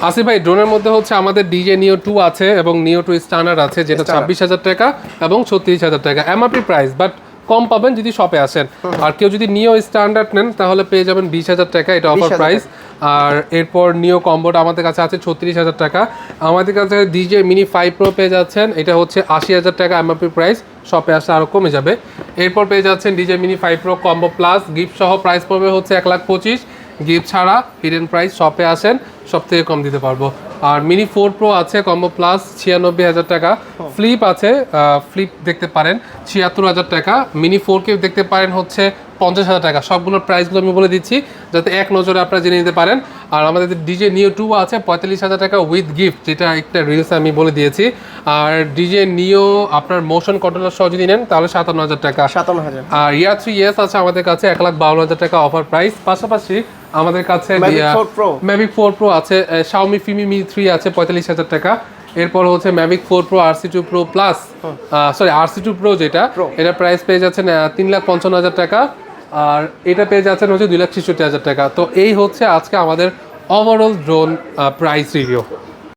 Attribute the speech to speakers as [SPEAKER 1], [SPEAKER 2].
[SPEAKER 1] আসিফ ভাই, ড্রোনের মধ্যে হচ্ছে আমাদের ডিজে নিও 2 আছে এবং নিও 2 স্ট্যান্ডার্ড আছে, যেটা 26,000 টাকা এবং 36,000 টাকা এমআরপি প্রাইস, বাট কম পাবেন যদি শপে আসেন। আর কেউ যদি নিও স্ট্যান্ডার্ড নেন তাহলে পেয়ে যাবেন 20,000 টাকা, এটা অফার প্রাইস। আর এরপর নিও কম্বোটা আমাদের কাছে আছে 36,000 টাকা। আমাদের কাছে ডিজে মিনি 5 প্রো পেয়ে যাচ্ছেন, এটা হচ্ছে 80,000 টাকা এমআরপি প্রাইস, শপে আসলে আরও কমে যাবে। এরপর পেয়ে যাচ্ছেন DJ mini 5 pro combo plus, gift সহ প্রাইস পড়বে হচ্ছে 1,25,000, গিফট ছাড়া হিডেন প্রাইস, শপে আসেন সব থেকে কম দিতে পারবো। আর মিনি 4 প্রো আছে কম্বো প্লাস 96,000 টাকা, ফ্লিপ আছে, ফ্লিপ দেখতে পারেন 76,000 টাকা, মিনি 4কে দেখতে পারেন হচ্ছে 50,000 টাকা। সবগুলোর প্রাইসগুলো আমি বলে দিচ্ছি যাতে এক নজরে আপনারা জেনে নিতে পারেন। আর আমাদের ডিজে নিও 2 আছে 45,000 টাকা উইথ গিফট, যেটা একটা রিলস আমি বলে দিয়েছি। আর ডিজে নিও আপনার মোশন কন্ট্রোলার সহ যদি নেন তাহলে 57,000 টাকা।
[SPEAKER 2] 57,000।
[SPEAKER 1] আর ইয়ার 3s আছে আমাদের কাছে 1,52,000 টাকা অফার প্রাইস। পাশাপাশি আমাদের কাছে ম্যাভিক 4 প্রো আছে, Xiaomi Fimi Mi 3 আছে 45,000 টাকা। এরপর হচ্ছে Mavic 4 pro RC2 Pro plus, sorry RC2 Pro যেটা, এটা প্রাইস পেয়ে যাচ্ছেন 3,55,000 টাকা। আর এটা পেয়ে যাচ্ছেন হচ্ছে 2,66,000 টাকা। তো এই হচ্ছে আজকে আমাদের ওভারঅল ড্রোন প্রাইস রিভিউ।